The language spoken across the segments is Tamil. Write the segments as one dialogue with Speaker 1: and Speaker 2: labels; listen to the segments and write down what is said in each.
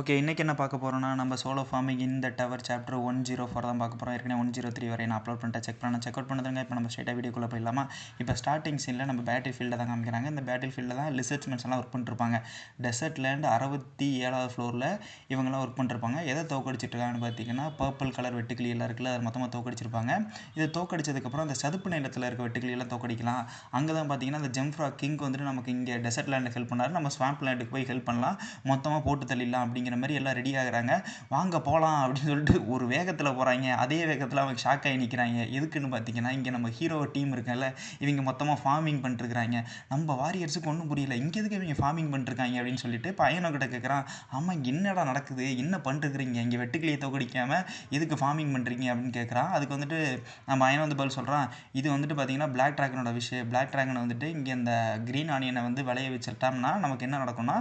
Speaker 1: ஓகே, இன்றைக்கி என்ன பார்க்க போகிறோன்னா நம்ம சோலோ ஃபார்மிங் இந்த டவர் சாப்டர் 104 தான் பார்க்க போகிறோம். ஏற்கனவே 103 வரை நான் அப்லோட் பண்ணிட்டேன், செக் அவுட் பண்ணுறதுங்க. இப்போ நம்ம ஸ்ட்ரெயிட்டாக வீடியோக்குள்ளே போயிடலாமா? இப்போ ஸ்டார்டிங் சீனில் நம்ம பேட்டில் ஃபீல்டை தான் காமிக்கிறாங்க. இந்த பேட்டில் ஃபீல்டில் தான் லிசர்ச்மென்ட்ஸ் எல்லாம் ஒர்க் பண்ணிருப்பாங்க. டெசர்ட் லேண்ட் 67வது ஃப்ளோரில் இவங்கெல்லாம் ஒர்க் பண்ணிருப்பாங்க. எதை தோக்கடிச்சிட்ருக்காங்கன்னு பார்த்தீங்கன்னா பர்பிள் கலர் வெட்டுக்கிளி எல்லாம் இருக்குல்ல, அது மொத்தமாக தோக்கடிச்சிருப்பாங்க. இது தோக்கடிச்சதுக்கப்புறம் அந்த சதுப்பு நிலத்தில் இருக்க வெட்டுக்கிளியெல்லாம் தோக்கடிக்கலாம். அங்கே தான் பார்த்தீங்கன்னா அந்த ஜெம்ஃப்ராக் கிங் வந்துட்டு நமக்கு இங்கே டெசர்ட் லேண்டுக்கு ஹெல்ப் பண்ணார், நம்ம ஸ்வாம்ப் லேண்டுக்கு போய் ஹெல்ப் பண்ணலாம், மொத்தமாக போட்டு தள்ளிடலாம் அப்படிங்கிற மாதிரி எல்லாம் ரெடி ஆகுறாங்க. வாங்க போகலாம் அப்படின்னு சொல்லிட்டு ஒரு வேகத்தில் போகிறாங்க. அதே வேகத்தில் அவங்க ஷாக் ஆகி நிற்கிறாங்க. எதுக்குன்னு பார்த்தீங்கன்னா இங்கே நம்ம ஹீரோ டீம் இருக்குல்ல, இவங்க மொத்தமாக ஃபார்மிங் பண்ணிட்டுருக்காங்க. நம்ம வாரியர்ஸுக்கு ஒன்றும் புரியல, இங்கே எதுக்கு இவங்க ஃபார்மிங் பண்ணிட்டுருக்காங்க அப்படின்னு சொல்லிட்டு பையனோக்கிட்ட கேட்குறான். ஆமாம், என்னடா நடக்குது, என்ன பண்ணிட்டுருக்கிறீங்க, இங்கே வெட்டுக்கிளியை தோக்கடிக்காமல் எதுக்கு ஃபார்மிங் பண்ணுறீங்க அப்படின்னு கேட்குறான். அதுக்கு வந்துட்டு நம்ம பையனை வந்து பதில் சொல்கிறான். இது வந்துட்டு பார்த்தீங்கன்னா பிளாக் ட்ராகனோட விஷயம். பிளாக் ட்ராகன் வந்துட்டு இங்கே இந்த க்ரீன் ஆனியனை வந்து விளைய வச்சுட்டோம்னா நமக்கு என்ன நடக்கும்னா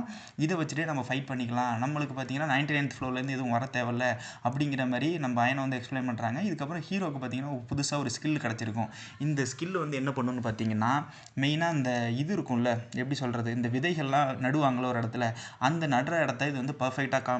Speaker 1: இதை வச்சுட்டே நம்ம ஃபைட் பண்ணிக்கலாம். நம்மளுக்கு பார்த்தீங்கன்னா 99th ஃப்ளோர்லேருந்து எதுவும் வர தேவையில்ல அப்படிங்கிற மாதிரி நம்ம பையனை வந்து எக்ஸ்பிளைன் பண்ணுறாங்க. இதுக்கப்புறம் ஹீரோக்கு பார்த்தீங்கன்னா புதுசாக ஒரு ஸ்கில் கிடச்சிருக்கும். இந்த ஸ்கில் வந்து என்ன பண்ணணும்னு பார்த்தீங்கன்னா மெயினாக இந்த இது இருக்கும்ல, எப்படி சொல்கிறது, இந்த விதைகள்லாம் நடுவாங்களோ ஒரு இடத்துல, அந்த நடுற இடத்த இது வந்து பர்ஃபெக்டாக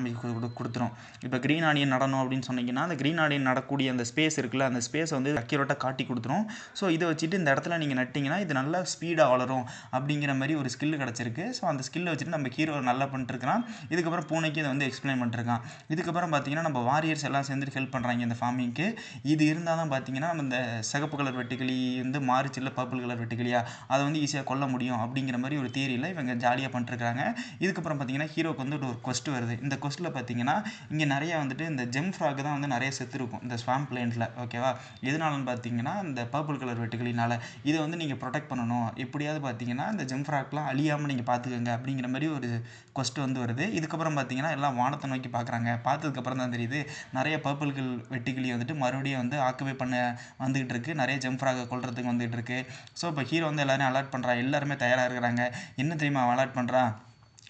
Speaker 1: கொடுத்துரும். இப்போ க்ரீன் ஆனியன் நடணும் அப்படின்னு சொன்னீங்கன்னா அந்த க்ரீன் ஆனியன் நடக்கூடிய அந்த ஸ்பேஸ் இருக்குல்ல, அந்த ஸ்பேஸை வந்து அக்யூரேட்டாக காட்டி கொடுத்துரும். ஸோ இதை வச்சுட்டு இந்த இடத்துல நீங்கள் நட்டிங்கன்னா இது நல்லா ஸ்பீடாக வளரும் அப்படிங்கிற மாதிரி ஒரு ஸ்கில் கிடச்சிருக்கு. ஸோ அந்த ஸ்கில்லை வச்சுட்டு நம்ம ஹீரோ நல்லா பண்ணிட்டுருக்கான். இதுக்கப்புறம் பூனைக்கு இதை வந்து எக்ஸ்பிளைன் பண்ணிட்டுருக்கான். இதுக்கப்புறம் பார்த்தீங்கன்னா நம்ம வாரியர்ஸ் எல்லாம் சேர்ந்துட்டு ஹெல்ப் பண்ணுறாங்க இந்த ஃபார்மிங்க்கு. இது இருந்தால் தான் பார்த்தீங்கன்னா நம்ம இந்த சிகப்பு கலர் வெட்டுக்கிளி வந்து மாறிச்சில்ல பர்பிள் கலர் வெட்டுக்கிளியா, அதை வந்து ஈஸியாக கொல்ல முடியும் அப்படிங்கிற மாதிரி ஒரு தியரியில் இவங்க ஜாலியாக பண்ணிட்டுருக்காங்க. இதுக்கப்புறம் பார்த்தீங்கன்னா ஹீரோக்கு வந்து ஒரு கொஸ்ட் வருது. இந்த கொஸ்ட்டில் பார்த்தீங்கன்னா இங்கே நிறையா வந்துட்டு இந்த ஜெம் ஃப்ராக் தான் வந்து நிறைய செத்து இருக்கும் இந்த ஸ்வாம்ப் லேண்டில். ஓகேவா, எதனாலன்னு பார்த்தீங்கன்னா இந்த பர்பிள் கலர் வெட்டுக்கிளினால இதை வந்து நீங்கள் ப்ரொடெக்ட் பண்ணணும், எப்படியாவது பார்த்தீங்கன்னா இந்த ஜெம் ஃப்ராக்லாம் அழியாமல் நீங்கள் பார்த்துக்கோங்க அப்படிங்கிற மாதிரி ஒரு கொஸ்ட் வந்து வருது. இதுக்கப்புறம் பார்த்தீங்கன்னா எல்லாம் வானத்தை நோக்கி பார்க்குறாங்க. பார்த்ததுக்கப்புறம் தான் தெரியுது நிறைய பர்பிள்கள் வெட்டுக்கிளி வந்துட்டு மறுபடியும் வந்து ஆக்குபை பண்ண வந்துகிட்டு இருக்குது, நிறைய ஜெம்ஃப்ராகை கொல்றதுக்கு வந்துகிட்டு இருக்குது. ஸோ இப்போ ஹீரோ வந்து எல்லாரும் அலர்ட் பண்ணுறான், எல்லாருமே தயாராக இருக்கிறாங்க. என்ன தெரியுமா அலர்ட் பண்ணுறான்,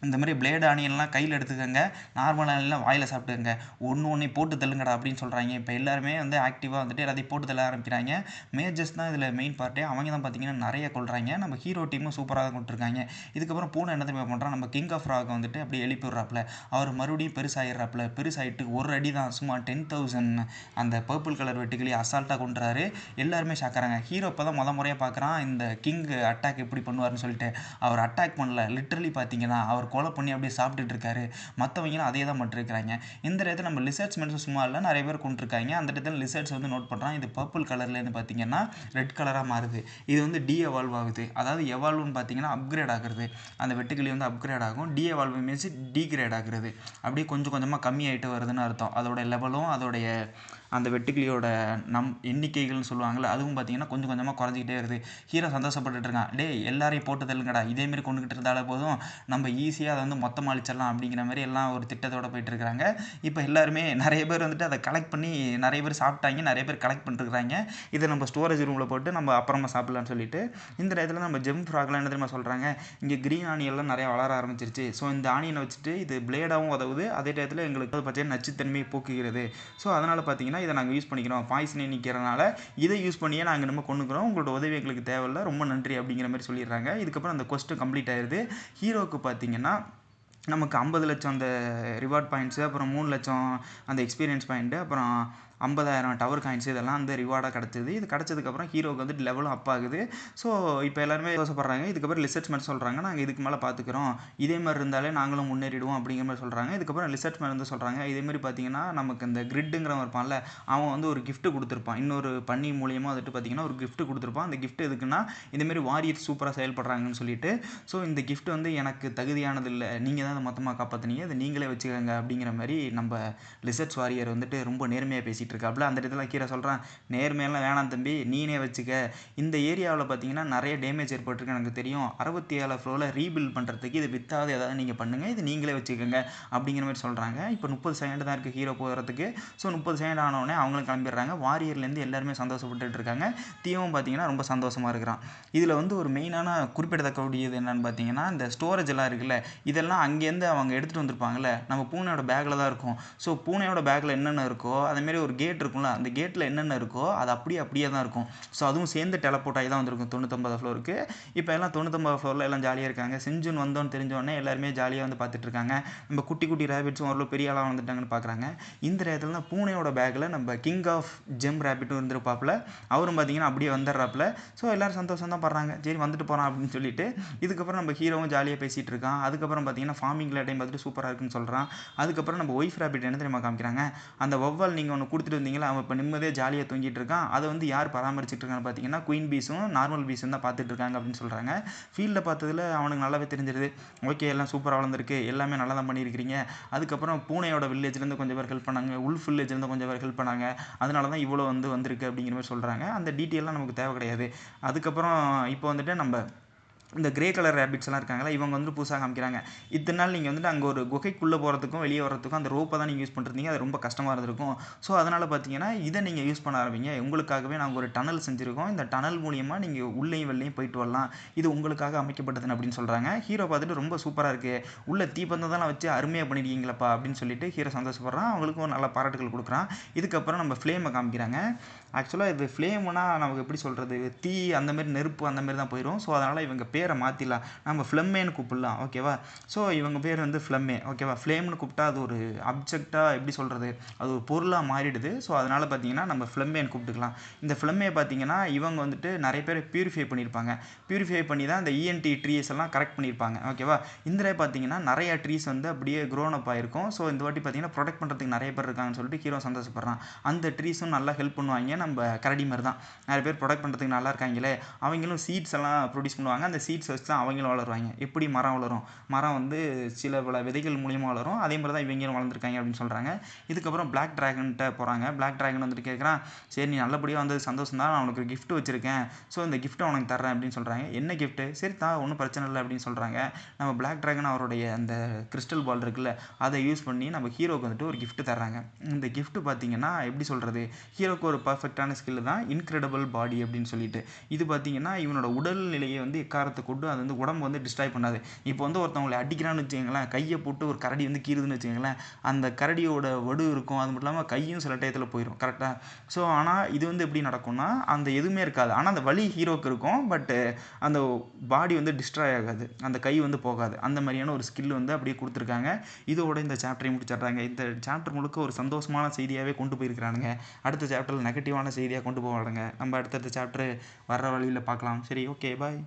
Speaker 1: இந்த மாதிரி பிளேடு ஆனியன்லாம் கையில் எடுத்துக்கோங்க, நார்மல் ஆனியன்லாம் வாயில் சாப்பிட்டுக்கோங்க, ஒன்று போட்டு தள்ளுங்கடா அப்படின்னு சொல்கிறாங்க. இப்போ எல்லாருமே வந்து ஆக்டிவாக வந்துட்டு எல்லாத்தையும் போட்டு தள்ள ஆரம்பிக்கிறாங்க. மேஜர்ஸ் தான் இதில் மெயின் பார்ட்டே, அவங்க தான் பார்த்தீங்கன்னா நிறைய கொள்கிறாங்க. நம்ம ஹீரோ டீமும் சூப்பராக தான் கொண்டுருக்காங்க. இதுக்கப்புறம் பூனை என்ன தெரியுமா பண்ணுறான், நம்ம கிங் ஆஃப் ராக் வந்துட்டு அப்படியே எழுப்பி விட்றாப்புல, அவர் மறுபடியும் பெருசாகிடுறாப்புல. பெருசாகிட்டு ஒரு அடி தான், சும்மா 10,000 அந்த பர்பிள் கலர் வெட்டுக்கிளி அசால்ட்டாக கொண்டுறாரு. எல்லாருமே ஷாக்காராங்க. ஹீரோ இப்போ தான் முறையாக பார்க்குறான் இந்த கிங் அட்டாக் எப்படி பண்ணுவார்னு சொல்லிட்டு. அவர் அட்டாக் பண்ணல, லிட்ரலி பார்த்தீங்கன்னா அவர் கொலை பண்ணி அப்படியே சாப்பிட்டுட்டு இருக்காரு. மற்றவங்களும் அதே தான் பண்ணிருக்காங்க. இந்த இடத்துல நம்ம லிசர்ட்ஸ்மென்ட்ஸ் சும்மா இல்லை, நிறைய பேர் கொண்டுருக்காங்க. அந்த இடத்துல லிசர்ட்ஸ் வந்து நோட் பண்ணுறான், இது பர்பிள் கலர்லேருந்து பார்த்தீங்கன்னா ரெட் கலராக மாறுது. இது வந்து டி எவால்வ் ஆகுது. அதாவது எவால்வ்னு பார்த்தீங்கன்னா அப்கிரேட் ஆகுறது. அந்த வெட்டுக்கிளி வந்து அப்கிரேட் ஆகும். டி எவால்வ் மீன்ஸ் டிகிரேட் ஆகுறது. அப்படியே கொஞ்சம் கொஞ்சமாக கம்மியாகிட்டு வருதுன்னு அர்த்தம். அதோட லெவலும் அதோடைய அந்த வெட்டுக்கிளியோட எண்ணிக்கைகள்னு சொல்லுவாங்கள்ல, அதுவும் பார்த்தீங்கன்னா கொஞ்சம் கொஞ்சமாக குறைஞ்சிக்கிட்டே வருது. ஹீரோ சந்தோஷப்பட்டுட்டு இருக்கான். டே எல்லாரையும் போட்டு தள்ளுங்கடா, இதேமாரி கொண்டுக்கிட்டு இருந்தாலே போதும், நம்ம ஈஸியாக அதை வந்து மொத்தமாக அழிச்சிடலாம் அப்படிங்கிற மாதிரி எல்லாம் ஒரு திட்டத்தோடு போயிட்டு இருக்காங்க. இப்போ எல்லாருமே நிறைய பேர் வந்துட்டு அதை கலெக்ட் பண்ணி நிறைய பேர் சாப்பிட்டாங்க, நிறைய பேர் கலெக்ட் பண்ணிட்டுருக்காங்க. இதை நம்ம ஸ்டோரேஜ் ரூமில் போட்டு நம்ம அப்புறமா சாப்பிட்லான்னு சொல்லிட்டு இந்த இடத்துல நம்ம ஜெம் ஃப்ராக்லாம் என்ன தெரியுமா சொல்கிறாங்க, இங்கே க்ரீன் ஆனியெல்லாம் நிறையா வளர ஆரம்பிச்சிருச்சு. ஸோ இந்த ஆனியனை வச்சுட்டு இது பிளேடாகவும் உதவுது, அதே டயத்தில் எங்களுக்கு பார்த்தீங்கன்னா நச்சுத்தன்மையை போக்குகிறது. ஸோ அதனால் பார்த்தீங்கன்னா இதை நாங்கள் யூஸ் பண்ணிக்கிறோம், பாய்சனை நிற்கிறனால இதை யூஸ் பண்ணியே நாங்கள் நம்ம கொண்டுக்கிறோம், உங்களோட உதவி எங்களுக்கு தேவையில்லை, ரொம்ப நன்றி அப்படிங்கிற மாதிரி சொல்லிடுறாங்க. இதுக்கப்புறம் அந்த கொஸ்டின் கம்ப்ளீட் ஆயிடுது. ஹீரோவுக்கு பார்த்தீங்கன்னா நமக்கு 50 லட்சம் அந்த ரிவார்ட் பாயிண்ட்ஸு, அப்புறம் 3 லட்சம் அந்த எக்ஸ்பீரியன்ஸ் பாயிண்ட்டு, அப்புறம் 50,000 டவர் காயின்ஸ், இதெல்லாம் வந்து ரிவார்டாக கிடச்சிது. இது கிடச்சதுக்கப்புறம் ஹீரோக்கு வந்துட்டு லெவலும் அப் ஆகுது. ஸோ இப்போ எல்லாருமே யோசப்படுறாங்க. இதுக்கப்புறம் லிசர்ட்ஸ்மென்ட் சொல்கிறாங்க, நாங்கள் இதுக்கு மேலே பார்த்துக்குறோம், இதே மாதிரி இருந்தாலே நாங்களும் முன்னேறிடுவோம் அப்படிங்கிற மாதிரி சொல்கிறாங்க. இதுக்கப்புறம் லிசர்ட்ஸ்மென்ட் வந்து சொல்கிறாங்க, இதேமாதிரி பார்த்தீங்கன்னா நமக்கு இந்த கிரிட்டுங்கிறவன் இருப்பான்ல, அவன் வந்து ஒரு கிஃப்ட் கொடுத்துருப்பான், இன்னொரு பண்ணி மூலியமாக வந்துட்டு பார்த்தீங்கன்னா ஒரு கிஃப்ட் கொடுத்துருப்பான். அந்த கிஃப்ட் எதுக்குன்னா இந்தமாரி வாரியர் சூப்பராக செயல்படுறாங்கன்னு சொல்லிட்டு. ஸோ இந்த கிஃப்ட் வந்து எனக்கு தகுதியானது இல்லை, நீங்கள் தான் அதை மொத்தமாக காப்பாற்றினீங்க, அதை நீங்களே வச்சுக்கோங்க அப்படிங்கிற மாதிரி நம்ம லிசர்ட்ஸ் வாரியர் வந்துட்டு ரொம்ப நேர்மையாக பேசிட்டு இருக்காப்புல. அந்த இடத்துல கீரை சொல்கிறான், நேர்மையெல்லாம் வேணாம் தம்பி, நீனே வச்சுக்க. இந்த ஏரியாவில் பார்த்தீங்கன்னா நிறைய டேமேஜ் ஏற்பட்டிருக்கு எனக்கு தெரியும், 67 ஃப்ளோரில் ரீபில்ட் பண்ணுறதுக்கு இது வித்தாவது ஏதாவது நீங்கள் பண்ணுங்கள், இது நீங்களே வச்சுக்கோங்க அப்படிங்கிற மாதிரி சொல்கிறாங்க. இப்போ 30 செகண்ட் தான் இருக்குது ஹீரோ போகிறதுக்கு. ஸோ 30 செகண்ட் ஆனோடனே அவங்களும் கிளம்பிடுறாங்க. வாரியர்லேருந்து எல்லாருமே சந்தோஷப்பட்டுட்டு இருக்காங்க. தீவும் பார்த்தீங்கன்னா ரொம்ப சந்தோஷமாக இருக்கிறான். இதில் வந்து ஒரு மெயினான குறிப்பிடத்தக்கக்கூடியது என்னென்னு பார்த்தீங்கன்னா இந்த ஸ்டோரேஜ் எல்லாம் இருக்குல்ல, இதெல்லாம் அங்கேருந்து அவங்க எடுத்துகிட்டு வந்திருப்பாங்கல்ல, நம்ம பூனையோட பேக்கில் தான் இருக்கும். ஸோ பூனையோட பேக்கில் என்னென்ன இருக்கோ அதேமாரி ஒரு கேட் இருக்கும்ல, அந்த கேட்டில் என்னென்ன இருக்கோ அது அப்படியே தான் இருக்கும். ஸோ அதுவும் சேர்ந்து டெலப்போர்ட் ஆகி தான் வந்திருக்கும் 99 ஃப்ளோருக்கு. இப்போ எல்லாம் 99 ஃப்ளோரில் எல்லாம் ஜாலியாக இருக்காங்க. செஞ்சுன் வந்தோன்னு தெரிஞ்சோடனே எல்லாருமே ஜாலியாக வந்து பார்த்துட்டு இருக்காங்க. நம்ம குட்டி குட்டி ரேபிட்ஸும் ஓரளவு பெரிய ஆளாக வந்துட்டாங்கன்னு பார்க்குறாங்க. இந்த இடத்துல தான் பூனையோட பேக்கில் நம்ம கிங் ஆஃப் ஜெம் ரேபிட்டும் இருந்திருப்பாப்புல. அவரும் பார்த்தீங்கன்னா அப்படியே வந்துடுறாப்புல. ஸோ எல்லோரும் சந்தோஷம் தான் படுறாங்க. சரி வந்துட்டு போகிறான் அப்படின்னு சொல்லிட்டு. இதுக்கப்புறம் நம்ம ஹீரோவும் ஜாலியாக பேசிகிட்டு இருக்கான். அதுக்கப்புறம் பார்த்தீங்கன்னா ஃபார்மிங்கில் டைம் பார்த்துட்டு சூப்பராக இருக்குன்னு சொல்கிறான். அதுக்கப்புறம் நம்ம ஒய்ஃப் ரேபிட் என்ன தெரியுமா காமிக்கிறாங்க, அந்த வௌவால் நீங்கள் ஒன்று கொடுத்துட்டு வந்தீங்களா, அவன் இப்போ நிம்மதியாக ஜாலியாக தூங்கிட்டு இருக்கான். அதை வந்து யார் பராமரிச்சுட்டு இருக்கான்னு பார்த்தீங்கன்னா குயின் பீஸும் நார்மல் பீஸும் தான் பார்த்துட்டு இருக்காங்க அப்படின்னு சொல்கிறாங்க. ஃபீல்டில் பார்த்ததில் அவனுக்கு நல்லாவே தெரிஞ்சிருது. ஓகே எல்லாம் சூப்பராக வளர்ந்துருக்கு, எல்லாமே நல்லா தான் பண்ணியிருக்கிறீங்க. அதுக்கப்புறம் பூனையோட வில்லேஜ்லேருந்து கொஞ்சம் பேர் ஹெல்ப் பண்ணாங்க, உல்ஃப் வில்லேஜ்லேருந்து கொஞ்சம் பேர் ஹெல்ப் பண்ணாங்க. அதனால தான் இவ்வளோ வந்திருக்கு அப்படிங்கிற மாதிரி சொல்கிறாங்க. அந்த டீட்டெயிலாம் நமக்கு தேவை கிடையாது. அதுக்கப்புறம் இப்போ வந்துட்டு நம்ம இந்த கிரே கலர் ரேபிட்ஸ் எல்லாம் இருக்காங்களா, இவங்க வந்து புதுசாக காமிக்கிறாங்க. இத்தனை நாள் நீங்கள் வந்துட்டு அங்கே ஒரு குகைக்குள்ளே போகிறதுக்கும் வெளியே வரதுக்கும் அந்த ரோப்பை தான் நீங்கள் யூஸ் பண்ணிருந்தீங்க. அது ரொம்ப கஷ்டமாக இருந்திருக்கும். ஸோ அதனால் பார்த்தீங்கன்னா இதை நீங்கள் யூஸ் பண்ண ஆரம்பிங்க. உங்களுக்காகவே நாங்கள் ஒரு டனல் செஞ்சுருக்கோம். இந்த டனல் மூலியமாக நீங்கள் உள்ளேயும் வெளிலையும் போயிட்டு வரலாம். இது உங்களுக்காக அமைக்கப்பட்டதுன்னு அப்படின்னு சொல்கிறாங்க. ஹீரோ பார்த்துட்டு ரொம்ப சூப்பராக இருக்குது, உள்ள தீப்பந்ததெல்லாம் வச்சு அருமையாக பண்ணியிருக்கீங்களப்பா அப்படின்னு சொல்லிட்டு ஹீரோ சந்தோஷப்படுறான். அவங்களுக்கும் ஒரு நல்ல பாராட்டுகள் கொடுக்குறான். இதுக்கப்புறம் நம்ம ஃப்ளேமை காமிக்கிறாங்க. ஆக்சுவலாக இது ஃப்ளேம்னா நமக்கு எப்படி சொல்கிறது, தீ அந்தமாரி நெருப்பு அந்தமாரி தான் போயிடும். ஸோ அதனால் இவங்க பேரை மாற்றிடலாம், நம்ம ஃப்ளம்மேன்னு கூப்பிடலாம். ஓகேவா. ஸோ இவங்க பேர் வந்து ஃப்ளம்மே. ஓகேவா. ஃப்ளேம்னு கூப்பிட்டா அது ஒரு அப்ஜெக்டாக எப்படி சொல்கிறது, அது ஒரு பொருளாக மாறிடுது. ஸோ அதனால் பார்த்தீங்கன்னா நம்ம ஃப்ளம்மேன்னு கூப்பிட்டுக்கலாம். இந்த ஃப்ளம்மே பார்த்தீங்கன்னா இவங்க வந்துட்டு நிறைய பேர் பியூரிஃபை பண்ணியிருப்பாங்க. பியூரிஃபை பண்ணி தான் இந்த இஎன்டி ட்ரீஸ் எல்லாம் கரெக்ட் பண்ணியிருப்பாங்க. ஓகேவா. இதில் பார்த்தீங்கன்னா நிறைய ட்ரீஸ் வந்து அப்படியே க்ரோன் அப் ஆகிருக்கும். ஸோ இந்த வாட்டி பார்த்தீங்கன்னா ப்ரொடெக்ட் பண்ணுறதுக்கு நிறைய பேர் இருக்காங்கன்னு சொல்லிட்டு ஹீரோ சந்தோஷப்படுறான். அந்த ட்ரீஸும் நல்லா ஹெல்ப் பண்ணுவாங்க. நம்ம கரடி மாதிரி தான் நிறைய பேர் ப்ரொடெக்ட் பண்ணுறதுக்கு நல்லா இருக்காங்களே, அவங்களும் சீட்ஸ் எல்லாம் ப்ரொடியூஸ் பண்ணுவாங்க. அந்த சீட்ஸ் வச்சு தான் அவங்களும் வளருவாங்க. எப்படி மரம் வளரும், மரம் வந்து சில பல விதைகள் மூலியமாக வளரும். அதே மாதிரி தான் இவங்களும் வளர்ந்துருக்காங்க அப்படின்னு சொல்கிறாங்க. இதுக்கப்புறம் பிளாக் ட்ராகன்கிட்ட போகிறாங்க. பிளாக் ட்ராகன் வந்துட்டு கேட்குறான், சரி நீ நல்லபடியாக வந்தது சந்தோஷம் தான், நான் உனக்கு கிஃப்ட் வச்சுருக்கேன். ஸோ இந்த கிஃப்ட்டை உனக்கு தர்றேன் அப்படின்னு சொல்கிறாங்க. என்ன கிஃப்ட்டு, சரி தான் ஒன்றும் பிரச்சனை இல்லை அப்படின்னு சொல்கிறாங்க. நம்ம பிளாக் ட்ராகன் அவருடைய அந்த கிறிஸ்டல் பால் இருக்குல்ல, அதை யூஸ் பண்ணி நம்ம ஹீரோக்கு வந்துட்டு ஒரு கிஃப்ட் தர்றாங்க. இந்த கிஃப்ட் பார்த்தீங்கன்னா எப்படி சொல்கிறது, ஹீரோக்கு ஒரு பர்ஃபெக்டான ஸ்கில் தான் இன்க்ரெடிபிள் பாடி அப்படின்னு சொல்லிட்டு. இது பார்த்தீங்கன்னா இவனோட உடல் நிலையை வந்து எக்காரத்தை கொண்டு அது வந்து உடம்பு வந்து டிஸ்ட்ராய் பண்ணாது. இப்போ வந்து ஒருத்தவங்களை அடிக்கிறான்னு வச்சுக்கோங்களேன், கையை போட்டு ஒரு கரடி வந்து கீறுதுன்னு வச்சுக்கோங்களேன், அந்த கரடியோட வடு இருக்கும், அது மட்டும் இல்லாமல் கையும் சில டயத்தில் போயிடும். கரெக்டாக. ஸோ ஆனால் இது வந்து எப்படி நடக்கும்னா அந்த எதுவுமே இருக்காது, ஆனால் அந்த வலி ஹீரோக்கு இருக்கும். பட்டு அந்த பாடி வந்து டிஸ்ட்ராய் ஆகாது, அந்த கை வந்து போகாது. அந்த மாதிரியான ஒரு ஸ்கில் வந்து அப்படியே கொடுத்துருக்காங்க. இதோட இந்த சாப்டரை முடிச்சிடுறாங்க. இந்த சாப்டர் முழுக்க ஒரு சந்தோஷமான செய்தியாகவே கொண்டு போயிருக்கிறானுங்க. அடுத்த சாப்டரில் நெகட்டிவான செய்தியாக கொண்டு போவாங்க. நம்ம அடுத்தடுத்த சாப்டர் வர்ற வழியில் பார்க்கலாம். சரி, ஓகே, பாய்.